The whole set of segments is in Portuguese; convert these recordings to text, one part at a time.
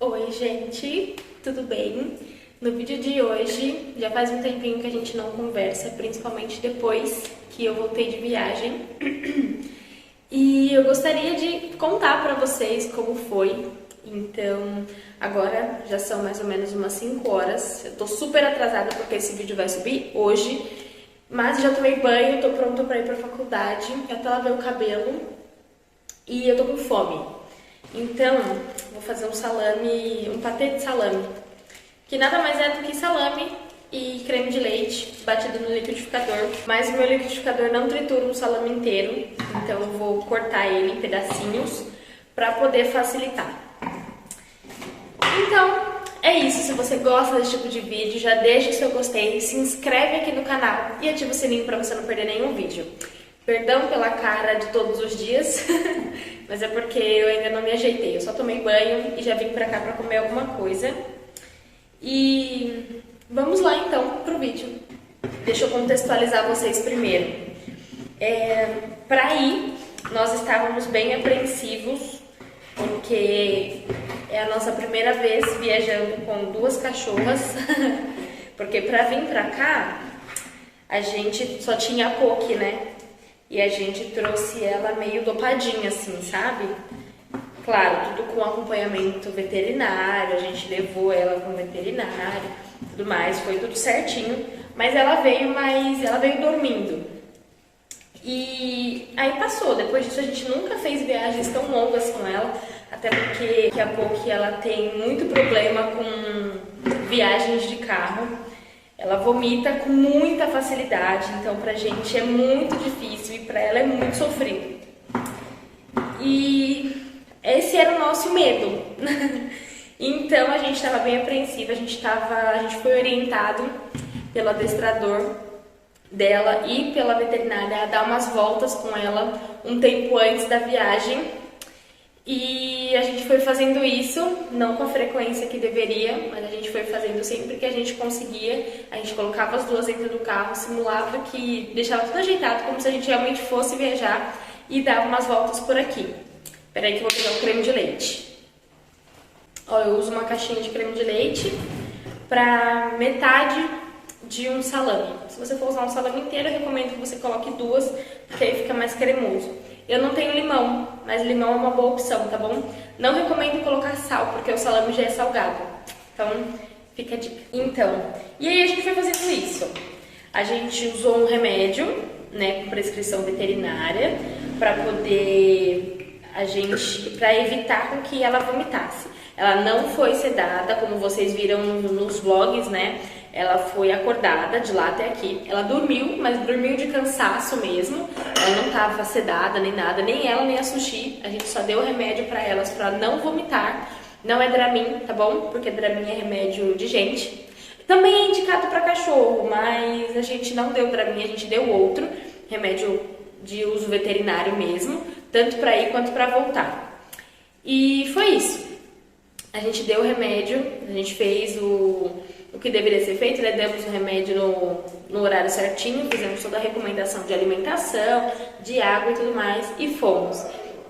Oi, gente, tudo bem? No vídeo de hoje, já faz um tempinho que a gente não conversa, principalmente depois que eu voltei de viagem. E eu gostaria de contar pra vocês como foi. Então, agora já são mais ou menos umas 5 horas. Eu tô super atrasada porque esse vídeo vai subir hoje, mas já tomei banho, tô pronta pra ir pra faculdade, até lavei o cabelo e eu tô com fome. Então, vou fazer um salame, um patê de salame, que nada mais é do que salame e creme de leite batido no liquidificador. Mas o meu liquidificador não tritura um salame inteiro, então eu vou cortar ele em pedacinhos para poder facilitar. Então, é isso. Se você gosta desse tipo de vídeo, já deixa o seu gostei, se inscreve aqui no canal e ativa o sininho para você não perder nenhum vídeo. Perdão pela cara de todos os dias, mas é porque eu ainda não me ajeitei. Eu só tomei banho e já vim pra cá pra comer alguma coisa. E vamos lá então pro vídeo. Deixa eu contextualizar vocês primeiro. Pra ir, nós estávamos bem apreensivos, porque é a nossa primeira vez viajando com 2 cachorras. Porque pra vir pra cá, a gente só tinha a Poki, né? E a gente trouxe ela meio dopadinha, assim, sabe? Claro, tudo com acompanhamento veterinário, a gente levou ela com veterinário, tudo mais, foi tudo certinho. Mas ela veio dormindo. E aí passou, depois disso a gente nunca fez viagens tão longas com ela, até porque daqui a pouco ela tem muito problema com viagens de carro. Ela vomita com muita facilidade, então pra gente é muito difícil e pra ela é muito sofrido. E esse era o nosso medo. Então a gente estava bem apreensiva, a gente foi orientado pelo adestrador dela e pela veterinária a dar umas voltas com ela um tempo antes da viagem. E a gente foi fazendo isso, não com a frequência que deveria, mas a gente foi fazendo sempre que a gente conseguia. A gente colocava as 2 dentro do carro, simulava que deixava tudo ajeitado, como se a gente realmente fosse viajar, e dava umas voltas por aqui. Peraí que eu vou pegar o creme de leite. Ó, eu uso uma caixinha de creme de leite para metade de um salame. Se você for usar um salame inteiro, eu recomendo que você coloque 2, porque aí fica mais cremoso. Eu não tenho limão, mas limão é uma boa opção, tá bom? Não recomendo colocar sal, porque o salame já é salgado. Então, fica a dica. Então, e aí a gente foi fazendo isso. A gente usou um remédio, né, com prescrição veterinária, para evitar com que ela vomitasse. Ela não foi sedada, como vocês viram nos vlogs, né? Ela foi acordada de lá até aqui. Ela dormiu, mas dormiu de cansaço mesmo. Ela não estava sedada nem nada, nem ela nem a Sushi. A gente só deu remédio para elas para não vomitar. Não é Dramin, tá bom? Porque Dramin é remédio de gente. Também é indicado para cachorro, mas a gente não deu Dramin, a gente deu outro remédio de uso veterinário mesmo, tanto para ir quanto para voltar. E foi isso. A gente deu o remédio, a gente fez o que deveria ser feito, né? Demos o remédio no horário certinho, fizemos toda a recomendação de alimentação, de água e tudo mais, e fomos.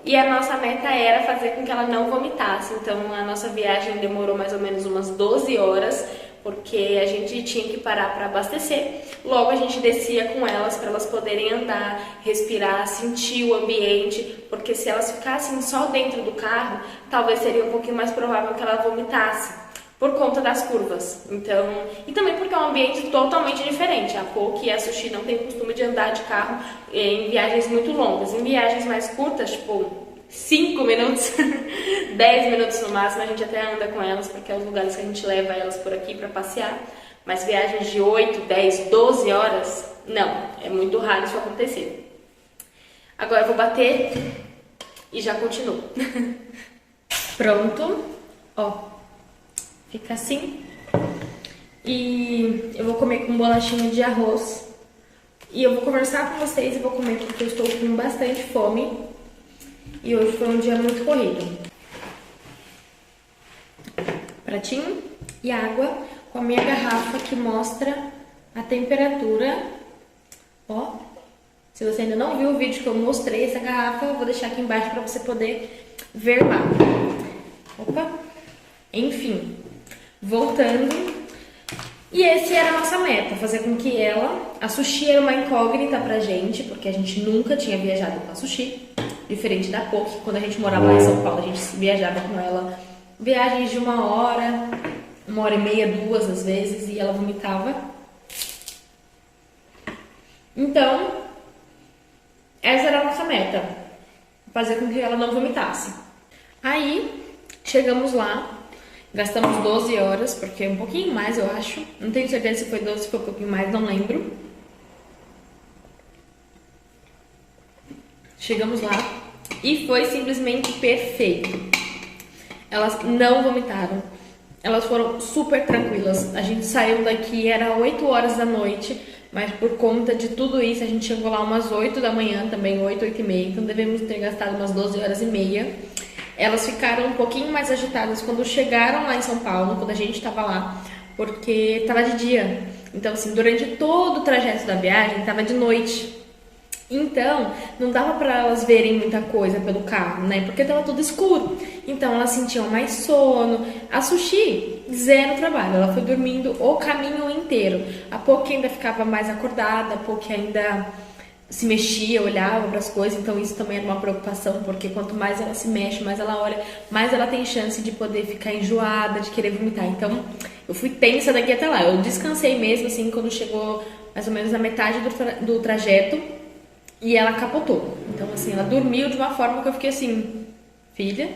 E a nossa meta era fazer com que ela não vomitasse, então a nossa viagem demorou mais ou menos umas 12 horas, porque a gente tinha que parar para abastecer. Logo a gente descia com elas para elas poderem andar, respirar, sentir o ambiente, porque se elas ficassem só dentro do carro, talvez seria um pouquinho mais provável que ela vomitasse, por conta das curvas. Então, e também porque é um ambiente totalmente diferente. A Poki e a Sushi não tem o costume de andar de carro em viagens muito longas. Em viagens mais curtas, tipo 5 minutos, 10 minutos no máximo, a gente até anda com elas, porque é os lugares que a gente leva elas por aqui para passear. Mas viagens de 8, 10, 12 horas, não. É muito raro isso acontecer. Agora eu vou bater e já continuo. Pronto. Ó. Fica assim. E eu vou comer com bolachinha de arroz. E eu vou conversar com vocês e vou comer porque eu estou com bastante fome. E hoje foi um dia muito corrido. Pratinho e água com a minha garrafa que mostra a temperatura. Ó, se você ainda não viu o vídeo que eu mostrei essa garrafa, eu vou deixar aqui embaixo para você poder ver lá. Opa! Enfim, voltando. E esse era a nossa meta, fazer com que ela... A Sushi era uma incógnita pra gente, porque a gente nunca tinha viajado com a Sushi. Diferente da Poki, quando a gente morava lá em São Paulo, a gente viajava com ela. Viagens de 1h, 1h30, 2 às vezes, e ela vomitava. Então, essa era a nossa meta, fazer com que ela não vomitasse. Aí, chegamos lá, gastamos 12 horas, porque é um pouquinho mais, eu acho. Não tenho certeza se foi 12, se foi um pouquinho mais, não lembro. Chegamos lá e foi simplesmente perfeito. Elas não vomitaram. Elas foram super tranquilas. A gente saiu daqui, era 8 horas da noite, mas por conta de tudo isso, a gente chegou lá umas 8 da manhã, também 8, 8h30, então devemos ter gastado umas 12 horas e meia. Elas ficaram um pouquinho mais agitadas quando chegaram lá em São Paulo, quando a gente estava lá, porque estava de dia. Então, assim, durante todo o trajeto da viagem, estava de noite. Então, não dava para elas verem muita coisa pelo carro, né? Porque estava tudo escuro. Então, elas sentiam mais sono. A Sushi, zero trabalho. Ela foi dormindo o caminho inteiro. A Poki ainda ficava mais acordada, a Poki ainda se mexia, olhava para as coisas. Então, isso também era uma preocupação, porque quanto mais ela se mexe, mais ela olha, mais ela tem chance de poder ficar enjoada, de querer vomitar. Então, eu fui tensa daqui até lá. Eu descansei mesmo, assim, quando chegou mais ou menos a metade do trajeto. E ela capotou. Então, assim, ela dormiu de uma forma que eu fiquei assim, filha,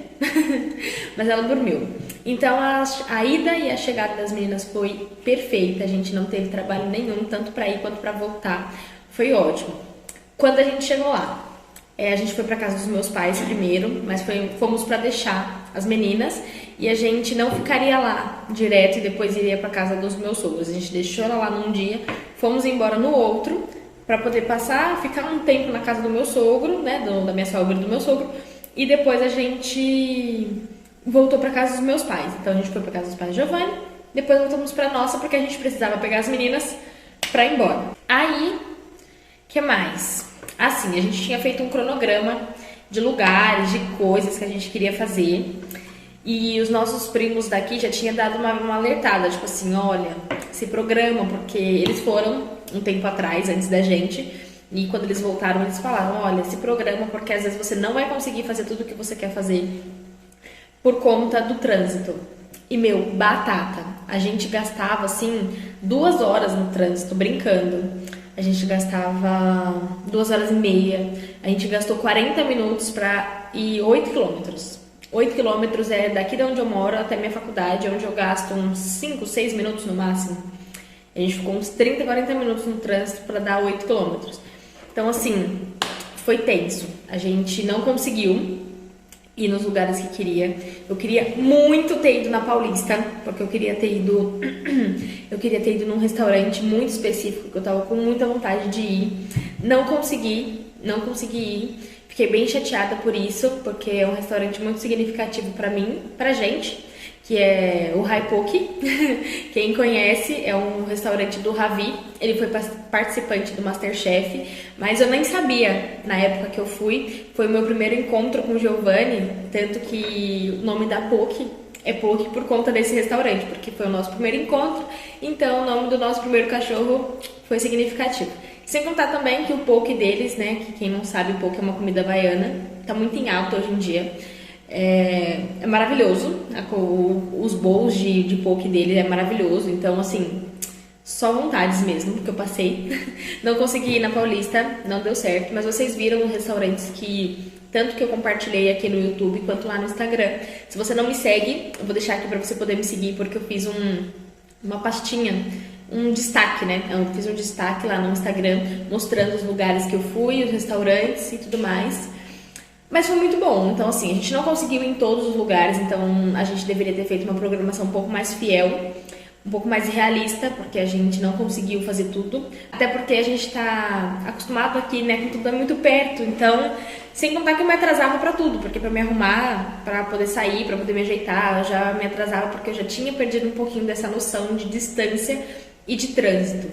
mas ela dormiu. Então, a ida e a chegada das meninas foi perfeita. A gente não teve trabalho nenhum, tanto para ir quanto para voltar. Foi ótimo. Quando a gente chegou lá, a gente foi para casa dos meus pais primeiro, mas fomos para deixar as meninas e a gente não ficaria lá direto e depois iria para casa dos meus sogros. A gente deixou ela lá num dia, fomos embora no outro, para poder ficar um tempo na casa do meu sogro, né, da minha sogra e do meu sogro, e depois a gente voltou para casa dos meus pais. Então a gente foi para casa dos pais de Giovanni, depois voltamos para nossa porque a gente precisava pegar as meninas para ir embora. Aí, que mais? Assim, a gente tinha feito um cronograma de lugares, de coisas que a gente queria fazer. E os nossos primos daqui já tinham dado uma alertada, tipo assim, olha, se programa, porque eles foram um tempo atrás, antes da gente, e quando eles voltaram, eles falaram, olha, se programa, porque às vezes você não vai conseguir fazer tudo o que você quer fazer por conta do trânsito. E, meu, batata, a gente gastava, assim, 2 horas no trânsito, brincando. A gente gastava 2h30, a gente gastou 40 minutos para ir 8 quilômetros. 8 quilômetros é daqui de onde eu moro até minha faculdade, onde eu gasto uns 5, 6 minutos no máximo. A gente ficou uns 30, 40 minutos no trânsito para dar 8 quilômetros. Então, assim, foi tenso. A gente não conseguiu ir nos lugares que queria. Eu queria muito ter ido na Paulista, porque eu queria ter ido num restaurante muito específico, que eu tava com muita vontade de ir. Não consegui ir. Fiquei bem chateada por isso, porque é um restaurante muito significativo pra mim, pra gente, que é o Poki. Quem conhece, é um restaurante do Ravi. Ele foi participante do MasterChef, mas eu nem sabia na época que eu fui. Foi o meu primeiro encontro com o Giovanni, tanto que o nome da Poki é Poki por conta desse restaurante, porque foi o nosso primeiro encontro, então o nome do nosso primeiro cachorro foi significativo. Sem contar também que o poke deles, né, que quem não sabe, o poke é uma comida baiana, tá muito em alta hoje em dia. É maravilhoso, os bowls de poke dele é maravilhoso, então assim, só vontades mesmo que eu passei. Não consegui ir na Paulista, não deu certo, mas vocês viram os restaurantes tanto que eu compartilhei aqui no YouTube quanto lá no Instagram. Se você não me segue, eu vou deixar aqui pra você poder me seguir, porque eu fiz uma pastinha, um destaque, né? Eu fiz um destaque lá no Instagram, mostrando os lugares que eu fui, os restaurantes e tudo mais. Mas foi muito bom. Então, assim, a gente não conseguiu ir em todos os lugares, então a gente deveria ter feito uma programação um pouco mais fiel, um pouco mais realista, porque a gente não conseguiu fazer tudo. Até porque a gente tá acostumado aqui, né, com tudo muito perto. Então, sem contar que eu me atrasava pra tudo, porque pra me arrumar, pra poder sair, pra poder me ajeitar, eu já me atrasava porque eu já tinha perdido um pouquinho dessa noção de distância e de trânsito.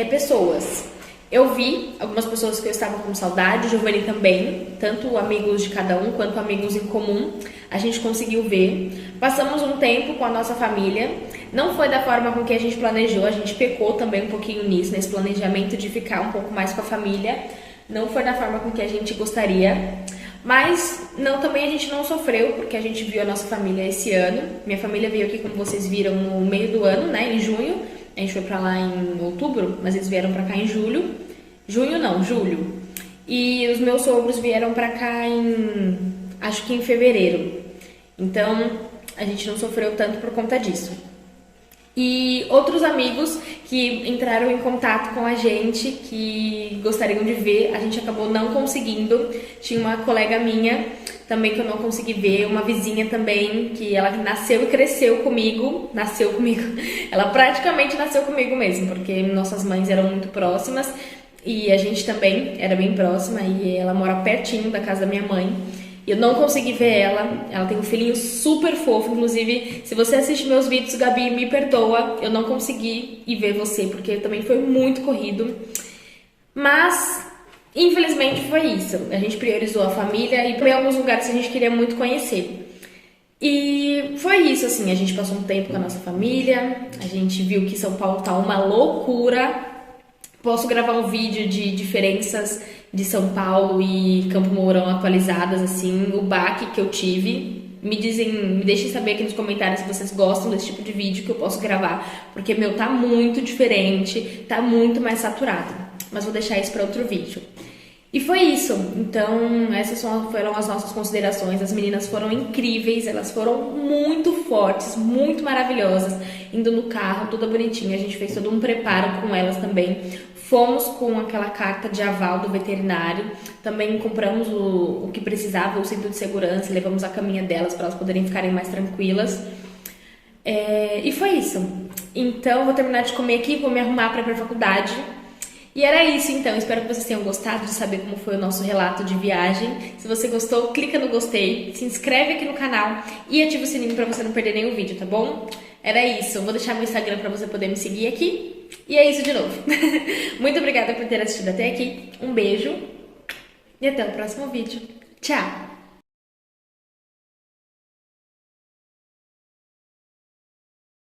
Pessoas. Eu vi algumas pessoas que eu estava com saudade, Giovanni também, tanto amigos de cada um quanto amigos em comum. a gente conseguiu ver. Passamos um tempo com a nossa família. Não foi da forma com que a gente planejou, a gente pecou também um pouquinho nisso, nesse planejamento de ficar um pouco mais com a família. Não foi da forma com que a gente gostaria. Mas não, também a gente não sofreu, porque a gente viu a nossa família esse ano. Minha família veio aqui, como vocês viram, no meio do ano, né, em junho. A gente foi pra lá em outubro, mas eles vieram pra cá em julho. Junho não, julho. E os meus sogros vieram pra cá acho que em fevereiro. Então, a gente não sofreu tanto por conta disso. E outros amigos que entraram em contato com a gente, que gostariam de ver, a gente acabou não conseguindo. Tinha uma colega minha também que eu não consegui ver, uma vizinha também, que ela nasceu e cresceu comigo. Ela praticamente nasceu comigo mesmo, porque nossas mães eram muito próximas e a gente também era bem próxima, e ela mora pertinho da casa da minha mãe. Eu não consegui ver ela. Ela tem um filhinho super fofo. Inclusive, se você assiste meus vídeos, Gabi, me perdoa, eu não consegui ir ver você, porque também foi muito corrido. Mas, infelizmente, foi isso. A gente priorizou a família e foi em alguns lugares que a gente queria muito conhecer. E foi isso, assim, a gente passou um tempo com a nossa família, a gente viu que São Paulo tá uma loucura. Posso gravar um vídeo de diferenças de São Paulo e Campo Mourão atualizadas, assim, o baque que eu tive. Me deixem saber aqui nos comentários se vocês gostam desse tipo de vídeo que eu posso gravar, porque meu tá muito diferente, tá muito mais saturado. Mas vou deixar isso para outro vídeo. E foi isso. Então, essas foram as nossas considerações. As meninas foram incríveis, elas foram muito fortes, muito maravilhosas, indo no carro, toda bonitinha. A gente fez todo um preparo com elas também. Fomos com aquela carta de aval do veterinário, também compramos o que precisava, o cinto de segurança, levamos a caminha delas para elas poderem ficarem mais tranquilas. E foi isso. Então, vou terminar de comer aqui, vou me arrumar para ir para a faculdade. E era isso, então. Espero que vocês tenham gostado de saber como foi o nosso relato de viagem. Se você gostou, clica no gostei, se inscreve aqui no canal e ativa o sininho para você não perder nenhum vídeo, tá bom? Era isso. Vou deixar meu Instagram para você poder me seguir aqui. E é isso de novo. Muito obrigada por ter assistido até aqui. Um beijo e até o próximo vídeo. Tchau!